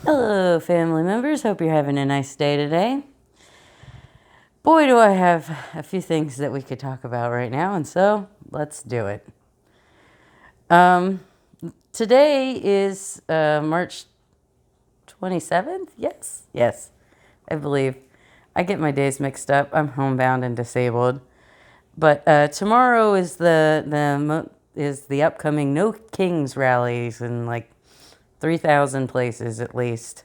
Hello, family members. Hope you're having a nice day today. Boy, do I have a few things that we could talk about right now, and so let's do it. Today is March 27th? Yes, I believe. I get my days mixed up. I'm homebound and disabled. But tomorrow is the upcoming No Kings rallies in like 3,000 places at least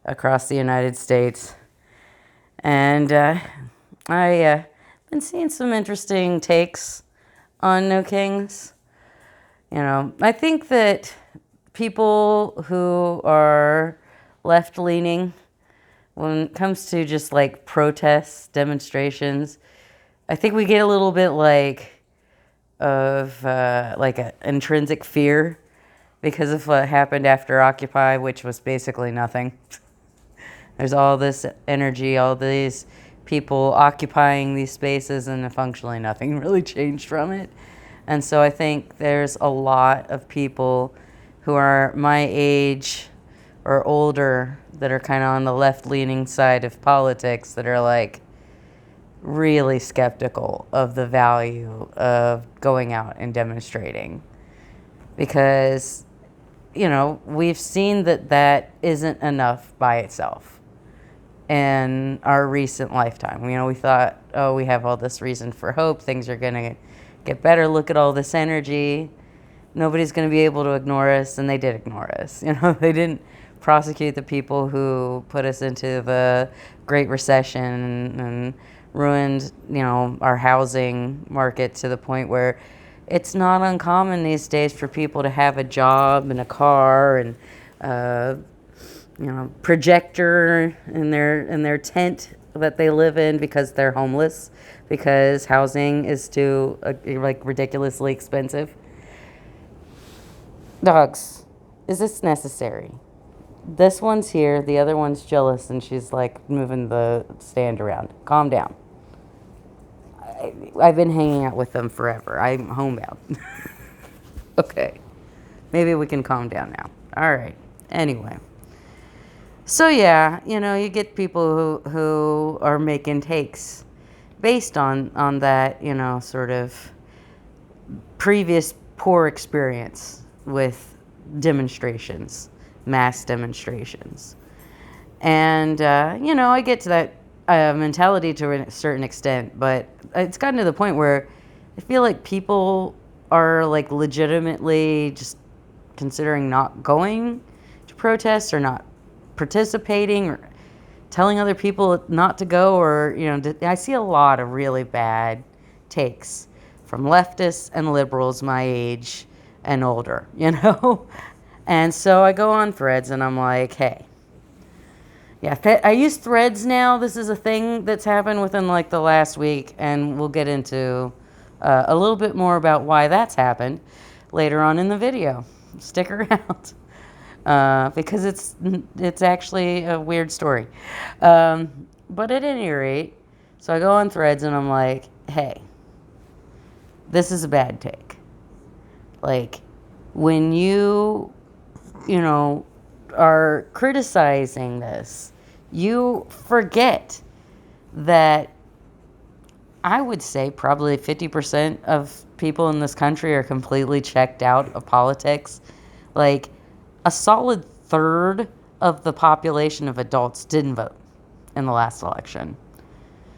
across the United States. And I've been seeing some interesting takes on No Kings. I think that people who are left-leaning, when it comes to just like protests, demonstrations, I think we get a little bit of an intrinsic fear because of what happened after Occupy, which was basically nothing. There's all this energy, all these people occupying these spaces, and functionally nothing really changed from it. And so I think there's a lot of people who are my age or older that are kind of on the left-leaning side of politics that are like really skeptical of the value of going out and demonstrating. Because, we've seen that isn't enough by itself in our recent lifetime. We thought, oh, we have all this reason for hope. Things are going to get better. Look at all this energy. Nobody's going to be able to ignore us. And they did ignore us. They didn't prosecute the people who put us into the Great Recession and ruined, our housing market to the point where it's not uncommon these days for people to have a job and a car and projector in their tent that they live in because they're homeless, because housing is too ridiculously expensive. Dogs, is this necessary? This one's here, the other one's jealous, and she's like moving the stand around. Calm down. I've been hanging out with them forever. I'm homebound. Okay, maybe we can calm down now. All right. Anyway. So yeah, you get people who are making takes based on that, sort of previous poor experience with demonstrations, mass demonstrations. And, I get to that mentality to a certain extent, but it's gotten to the point where I feel like people are like legitimately just considering not going to protests or not participating or telling other people not to go, or I see a lot of really bad takes from leftists and liberals my age and older, and so I go on Threads and I'm like, hey, yeah, I use Threads now. This is a thing that's happened within like the last week, and we'll get into a little bit more about why that's happened later on in the video. Stick around. Because it's actually a weird story. But at any rate, so I go on Threads and I'm like, hey, this is a bad take. Like, when you are criticizing this, you forget that I would say probably 50% of people in this country are completely checked out of politics. Like, a solid third of the population of adults didn't vote in the last election.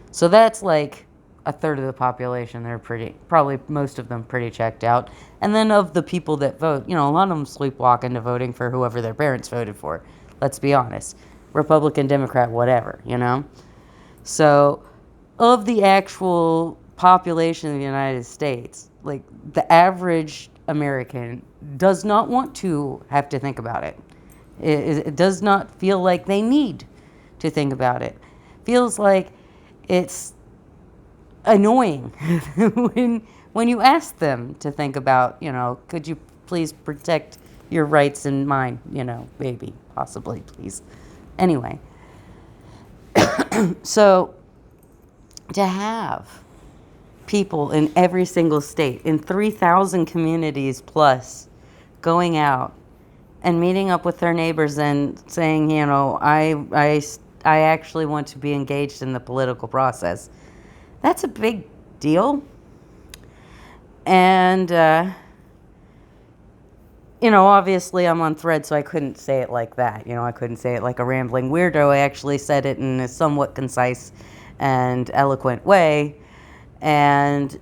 So that's like a third of the population. They're probably most of them pretty checked out. And then of the people that vote, a lot of them sleepwalk into voting for whoever their parents voted for. Let's be honest. Republican, Democrat, whatever, So of the actual population of the United States, like the average American does not want to have to think about it. It does not feel like they need to think about it. Feels like it's annoying when you ask them to think about, could you please protect your rights and mine, maybe, possibly, please. Anyway, so to have people in every single state, in 3,000 communities plus, going out and meeting up with their neighbors and saying, you know, I actually want to be engaged in the political process. That's a big deal. And, you know, obviously I'm on Thread, so I couldn't say it like that. You know, I couldn't say it like a rambling weirdo. I actually said it in a somewhat concise and eloquent way. And,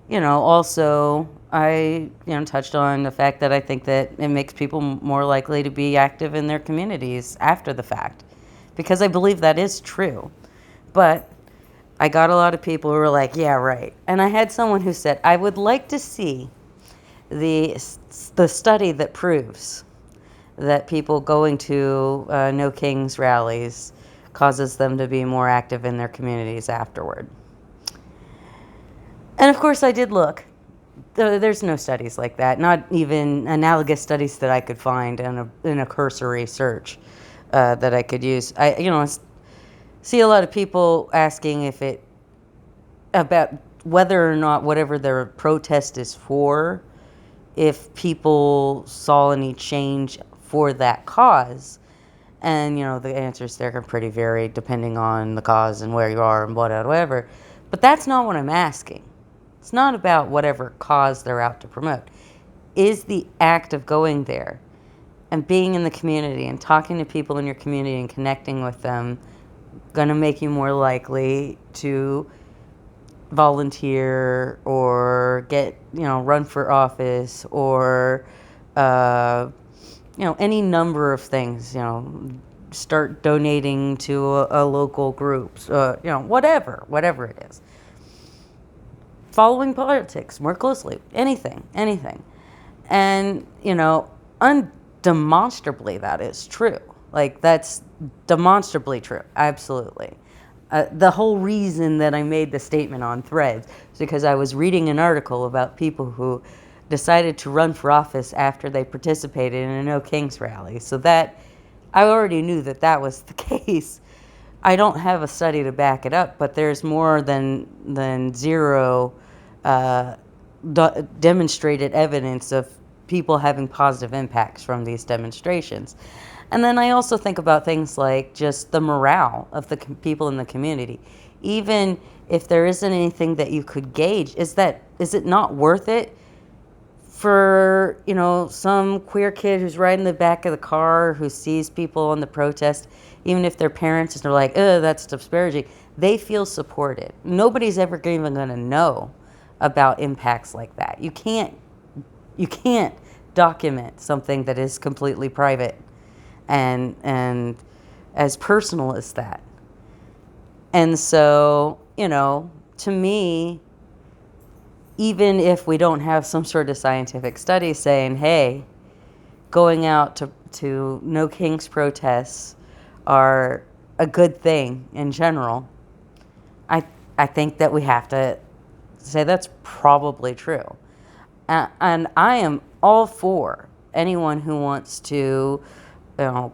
you know, also I, you know, touched on the fact that I think that it makes people more likely to be active in their communities after the fact, because I believe that is true. But I got a lot of people who were like, yeah, right. And I had someone who said, I would like to see the study that proves that people going to No Kings rallies causes them to be more active in their communities afterward. And of course I did look. There's no studies like that, not even analogous studies that I could find in a cursory search that I could use. I, you know, see a lot of people asking if it, about whether or not whatever their protest is for, if people saw any change for that cause. And, you know, the answers there can pretty vary depending on the cause and where you are and whatever. But that's not what I'm asking. It's not about whatever cause they're out to promote. Is the act of going there and being in the community and talking to people in your community and connecting with them going to make you more likely to volunteer or get, you know, run for office or, you know, any number of things, you know, start donating to a local group, you know, whatever it is. Following politics more closely, anything. And, you know, undemonstrably that is true. Like, that's demonstrably true, absolutely. The whole reason that I made the statement on Threads is because I was reading an article about people who decided to run for office after they participated in a No Kings rally. So that, I already knew that that was the case. I don't have a study to back it up, but there's more than zero demonstrated evidence of people having positive impacts from these demonstrations. And then I also think about things like just the morale of the people in the community. Even if there isn't anything that you could gauge, is it not worth it for, you know, some queer kid who's riding in the back of the car who sees people on the protest, even if their parents are like, oh, that's disparaging, they feel supported. Nobody's ever even going to know about impacts like that. You can't document something that is completely private and as personal as that. And so, you know, to me, even if we don't have some sort of scientific study saying, hey, going out to No Kings protests are a good thing in general, I think that we have to say that's probably true. And I am all for anyone who wants to, you know,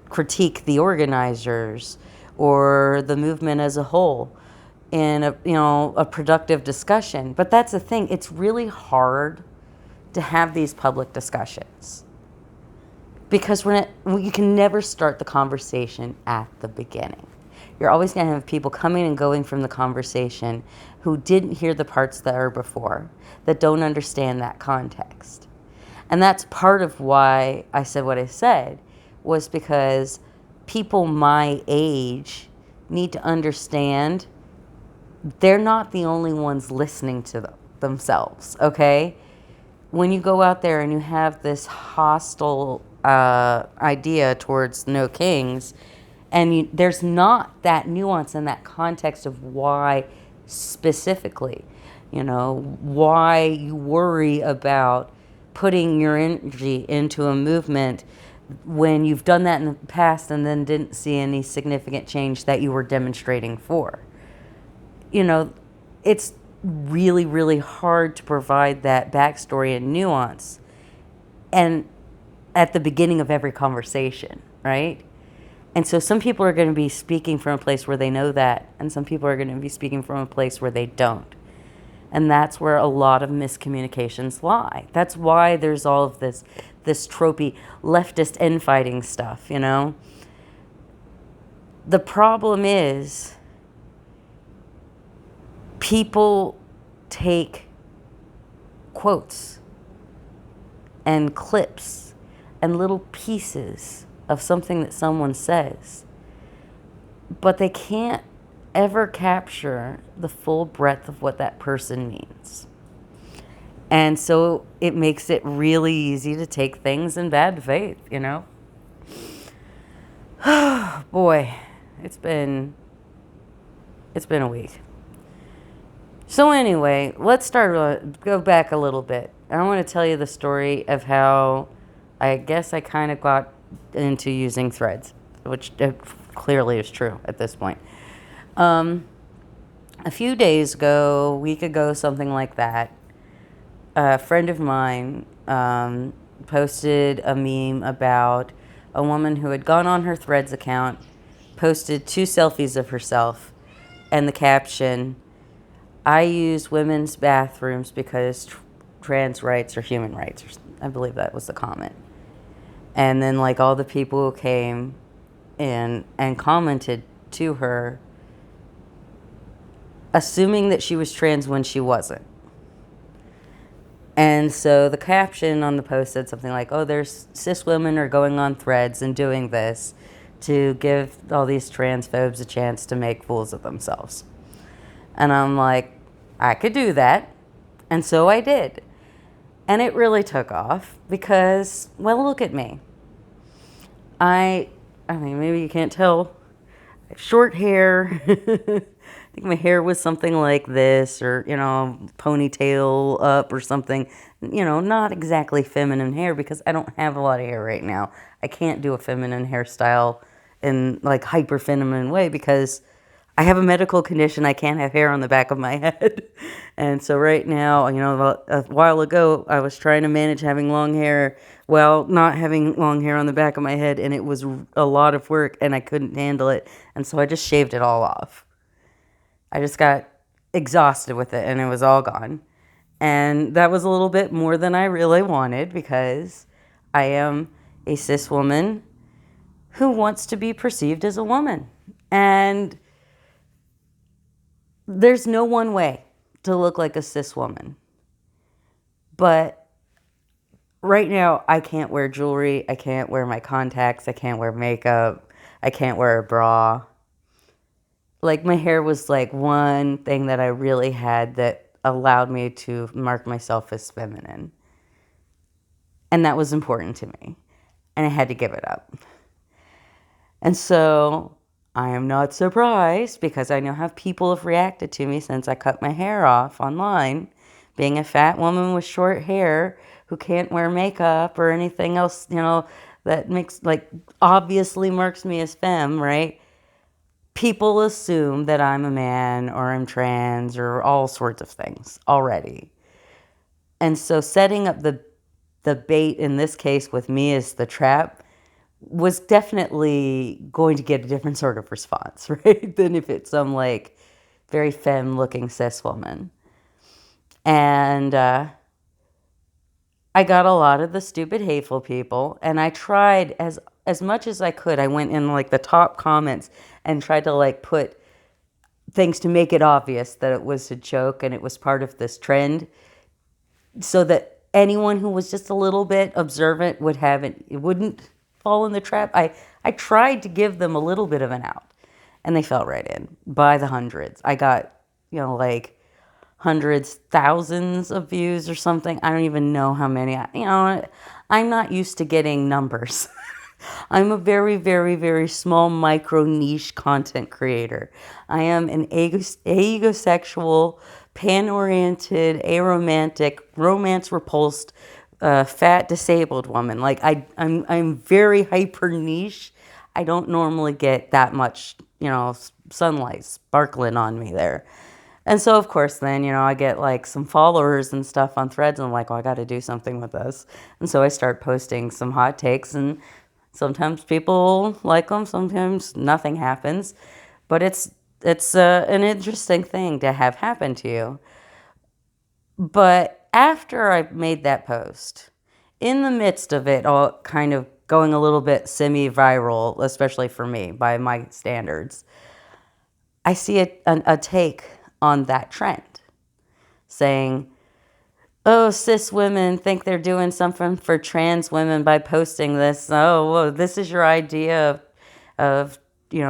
critique the organizers or the movement as a whole in a productive discussion. But that's the thing, it's really hard to have these public discussions because you can never start the conversation at the beginning. You're always going to have people coming and going from the conversation who didn't hear the parts that are before, that don't understand that context. And that's part of why I said what I said, was because people my age need to understand they're not the only ones listening to themselves, okay? When you go out there and you have this hostile idea towards No Kings, and there's not that nuance and that context of why specifically, you know, why you worry about putting your energy into a movement when you've done that in the past and then didn't see any significant change that you were demonstrating for. You know, it's really, really hard to provide that backstory and nuance and at the beginning of every conversation, right? And so some people are going to be speaking from a place where they know that, and some people are going to be speaking from a place where they don't. And that's where a lot of miscommunications lie. That's why there's all of this tropey leftist infighting stuff, you know? The problem is people take quotes and clips and little pieces of something that someone says, but they can't ever capture the full breadth of what that person means. And so it makes it really easy to take things in bad faith, you know? Boy, it's been a week. So anyway, let's go back a little bit. I want to tell you the story of how I guess I kind of got into using Threads, which clearly is true at this point. A few days ago, a week ago, something like that, a friend of mine posted a meme about a woman who had gone on her Threads account, posted 2 selfies of herself, and the caption, "I use women's bathrooms because trans rights are human rights." I believe that was the comment. And then like all the people who came in and commented to her, assuming that she was trans when she wasn't. And so the caption on the post said something like, "Oh, there's cis women are going on Threads and doing this to give all these transphobes a chance to make fools of themselves." And I'm like, I could do that. And so I did. And it really took off because, well, look at me. I mean, maybe you can't tell. I have short hair. I think my hair was something like this, or, you know, ponytail up or something. You know, not exactly feminine hair because I don't have a lot of hair right now. I can't do a feminine hairstyle in like hyper feminine way because I have a medical condition. I can't have hair on the back of my head. And so right now, you know, a while ago, I was trying to manage having long hair while not having long hair on the back of my head. And it was a lot of work and I couldn't handle it. And so I just shaved it all off. I just got exhausted with it and it was all gone. And that was a little bit more than I really wanted because I am a cis woman who wants to be perceived as a woman. And there's no one way to look like a cis woman. But right now, I can't wear jewelry. I can't wear my contacts. I can't wear makeup. I can't wear a bra. Like, my hair was like one thing that I really had that allowed me to mark myself as feminine. And that was important to me. And I had to give it up. And so I am not surprised because I know how people have reacted to me since I cut my hair off online. Being a fat woman with short hair who can't wear makeup or anything else, you know, that makes, like, obviously marks me as femme, right? People assume that I'm a man or I'm trans or all sorts of things already. And so setting up the bait in this case with me as the trap was definitely going to get a different sort of response, right? Than if it's some like very femme looking cis woman. And I got a lot of the stupid hateful people and I tried as much as I could. I went in like the top comments and tried to like put things to make it obvious that it was a joke and it was part of this trend so that anyone who was just a little bit observant wouldn't fall in the trap. I tried to give them a little bit of an out and they fell right in by the hundreds. I got, you know, like hundreds, thousands of views or something. I don't even know how many. I'm not used to getting numbers. I'm a very, very, very small micro niche content creator. I am an asexual, pan-oriented, aromantic, romance repulsed, fat disabled woman. Like I'm very hyper niche. I don't normally get that much, you know, sunlight sparkling on me there. And so, of course, then, you know, I get like some followers and stuff on Threads and I'm like, well, I got to do something with this. And so I start posting some hot takes and sometimes people like them, sometimes nothing happens. But it's an interesting thing to have happen to you. But after I made that post, in the midst of it all kind of going a little bit semi-viral, especially for me by my standards, I see a take on that trend saying, oh, cis women think they're doing something for trans women by posting this. Oh, well, this is your idea of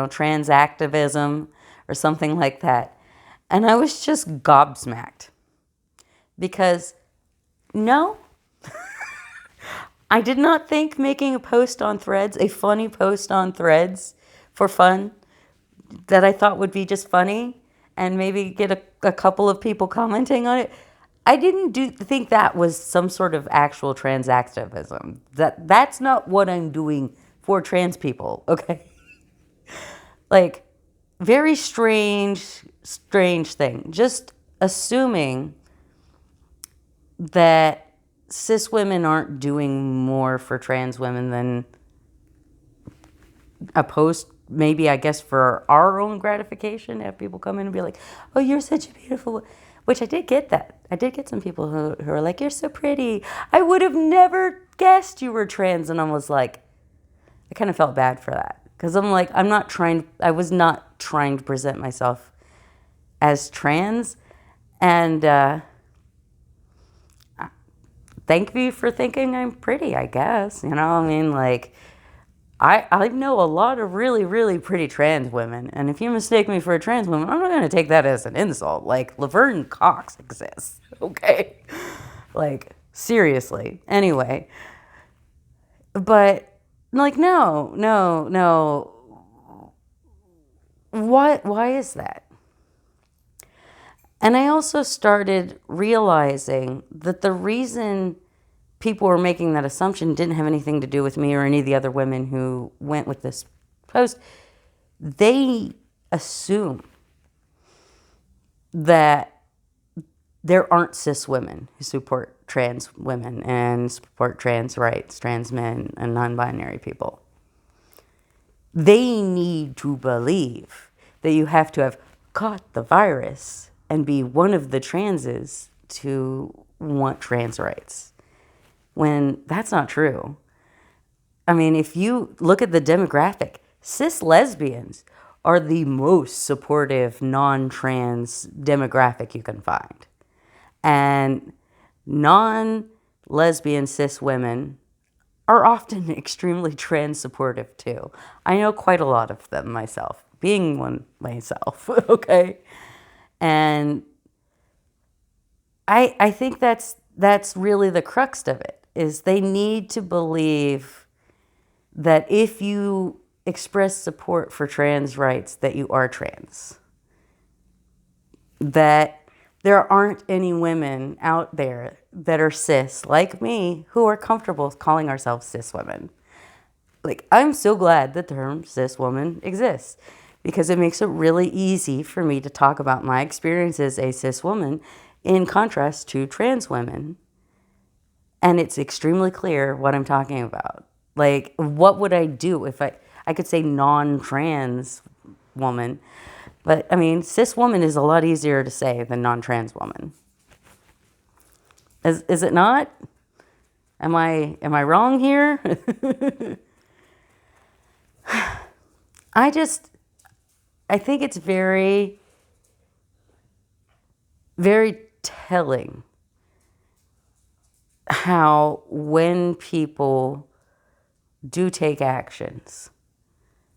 trans activism or something like that. And I was just gobsmacked because no, I did not think making a post on Threads, a funny post on Threads for fun, that I thought would be just funny and maybe get a couple of people commenting on it. I didn't think that was some sort of actual trans activism. That's not what I'm doing for trans people, okay? Like, very strange thing. Just assuming that cis women aren't doing more for trans women than a post, maybe, I guess, for our own gratification, have people come in and be like, oh, you're such a beautiful, which I did get that. I did get some people who are like, you're so pretty. I would have never guessed you were trans. And I was like, I kind of felt bad for that. Because I'm like, I was not trying to present myself as trans. And thank you for thinking I'm pretty, I guess. I mean, like, I know a lot of really, really pretty trans women. And if you mistake me for a trans woman, I'm not going to take that as an insult. Like, Laverne Cox exists, okay? Like, seriously. Anyway. But, like, no. Why is that? And I also started realizing that the reason people were making that assumption didn't have anything to do with me or any of the other women who went with this post. They assume that there aren't cis women who support trans women and support trans rights, trans men, and non-binary people. They need to believe that you have to have caught the virus and be one of the transes to want trans rights, when that's not true. I mean, if you look at the demographic, cis lesbians are the most supportive non-trans demographic you can find. And non-lesbian cis women are often extremely trans supportive too. I know quite a lot of them myself, being one myself, okay? And I think that's really the crux of it, is they need to believe that if you express support for trans rights, that you are trans. That there aren't any women out there that are cis, like me, who are comfortable calling ourselves cis women. Like, I'm so glad the term cis woman exists, because it makes it really easy for me to talk about my experience as a cis woman in contrast to trans women. And it's extremely clear what I'm talking about. Like, what would I do if I could say non-trans woman, but I mean, cis woman is a lot easier to say than non-trans woman. Is it not? Am I wrong here? I think it's very, very telling how when people do take actions,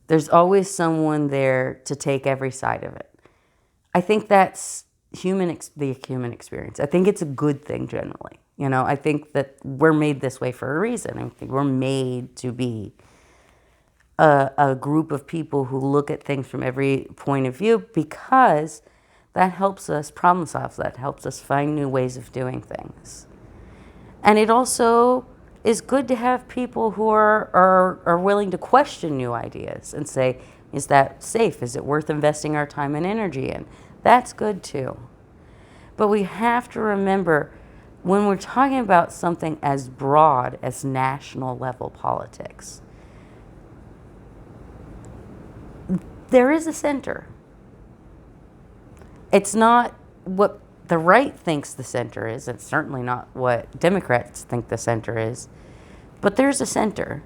there's always someone there to take every side of it. I think that's the human experience. I think it's a good thing generally. I think that we're made this way for a reason. I think we're made to be a group of people who look at things from every point of view, because that helps us problem solve, that helps us find new ways of doing things. And it also is good to have people who are willing to question new ideas and say, is that safe? Is it worth investing our time and energy in? That's good too. But we have to remember, when we're talking about something as broad as national level politics, there is a center. It's not what the right thinks the center is. It's certainly not what Democrats think the center is. But there's a center.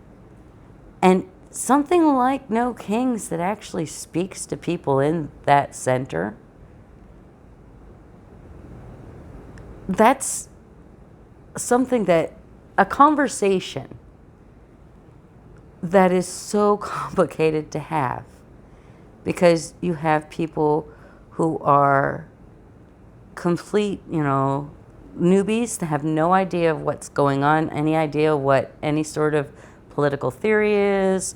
And something like No Kings that actually speaks to people in that center, that's something that, a conversation that is so complicated to have, because you have people who are complete, newbies that have no idea of what's going on, any idea what any sort of political theory is,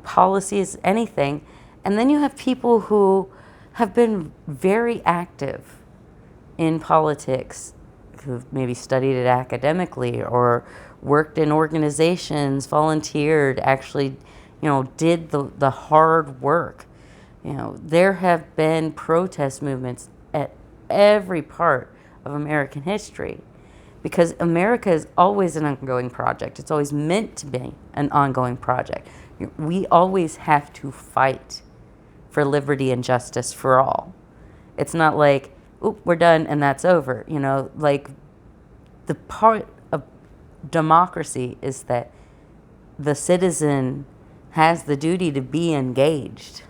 policies, anything. And then you have people who have been very active in politics, who've maybe studied it academically or worked in organizations, volunteered, actually, did the hard work. There have been protest movements at every part of American history, because America is always an ongoing project. It's always meant to be an ongoing project. We always have to fight for liberty and justice for all. It's not like, oop, we're done and that's over. Like, the part of democracy is that the citizen has the duty to be engaged.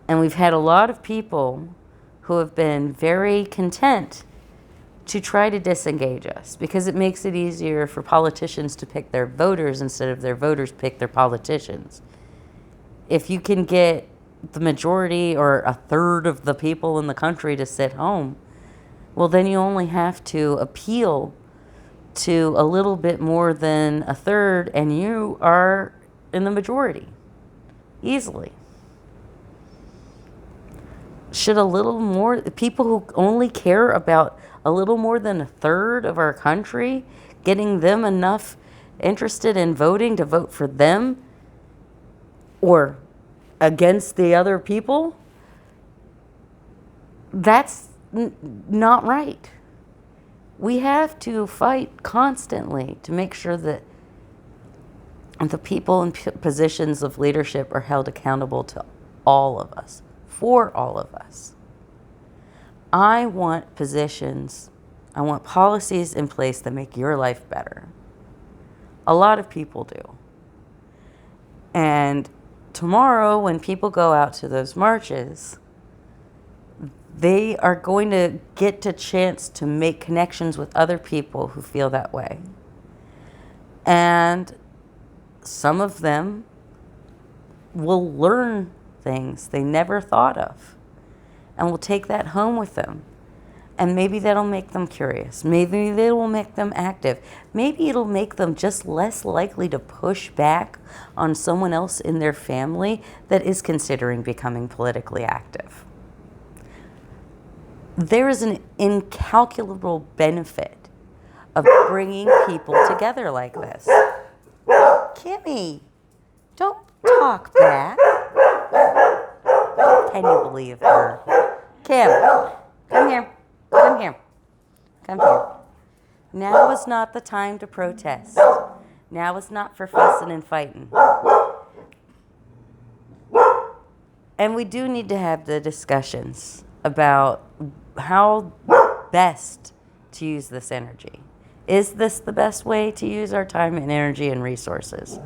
And we've had a lot of people who have been very content to try to disengage us, because it makes it easier for politicians to pick their voters instead of their voters pick their politicians. If you can get the majority or a third of the people in the country to sit home, well, then you only have to appeal to a little bit more than a third, and you are in the majority easily. Should a little more people who only care about a little more than a third of our country, getting them enough interested in voting to vote for them or against the other people, that's not right. We have to fight constantly to make sure that the people in positions of leadership are held accountable to all of us, for all of us. I want policies in place that make your life better. A lot of people do. And tomorrow, when people go out to those marches, they are going to get a chance to make connections with other people who feel that way. And some of them will learn things they never thought of, and will take that home with them. And maybe that'll make them curious. Maybe it will make them active. Maybe it'll make them just less likely to push back on someone else in their family that is considering becoming politically active. There is an incalculable benefit of bringing people together like this. Kimi, don't talk back. Can you believe her? Kim, come here. Come here. Come here. Now is not the time to protest. Now is not for fussing and fighting. And we do need to have the discussions about how best to use this energy. Is this the best way to use our time and energy and resources?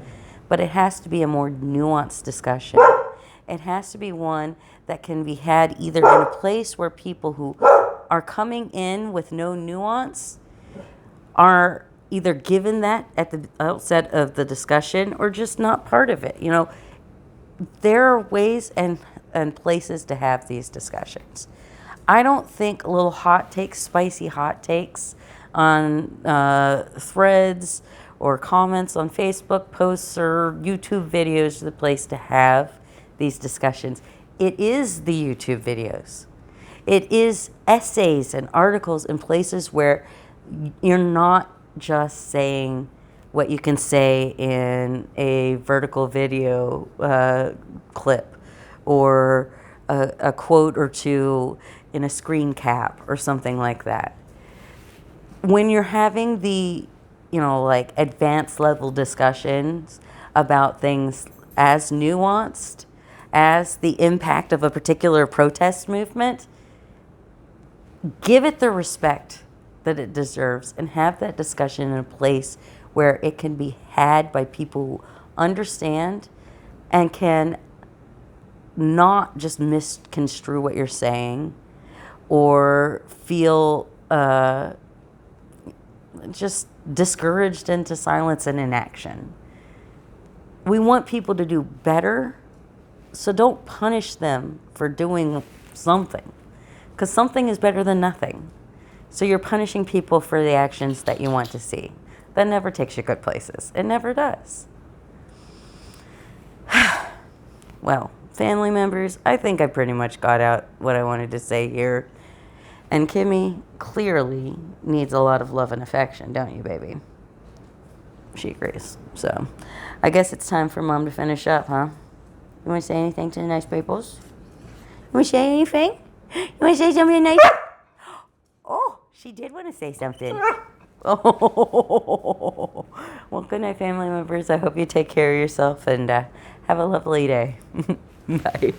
But it has to be a more nuanced discussion. It has to be one that can be had either in a place where people who are coming in with no nuance are either given that at the outset of the discussion or just not part of it. There are ways and places to have these discussions. I don't think little spicy hot takes on threads or comments on Facebook posts or YouTube videos are the place to have these discussions. It is the YouTube videos. It is essays and articles in places where you're not just saying what you can say in a vertical video clip or a quote or two in a screen cap or something like that. When you're having the, advanced level discussions about things as nuanced as the impact of a particular protest movement, give it the respect that it deserves and have that discussion in a place where it can be had by people who understand and can not just misconstrue what you're saying or feel just discouraged into silence and inaction. We want people to do better, so don't punish them for doing something, because something is better than nothing. So you're punishing people for the actions that you want to see. That never takes you good places. It never does. Well, family members, I think I pretty much got out what I wanted to say here. And Kimi clearly needs a lot of love and affection, don't you, baby? She agrees. So I guess it's time for Mom to finish up, huh? You want to say anything to the nice peoples? You want to say anything? You want to say something nice? Oh, she did want to say something. Oh. Well, good night, family members. I hope you take care of yourself and have a lovely day. Bye.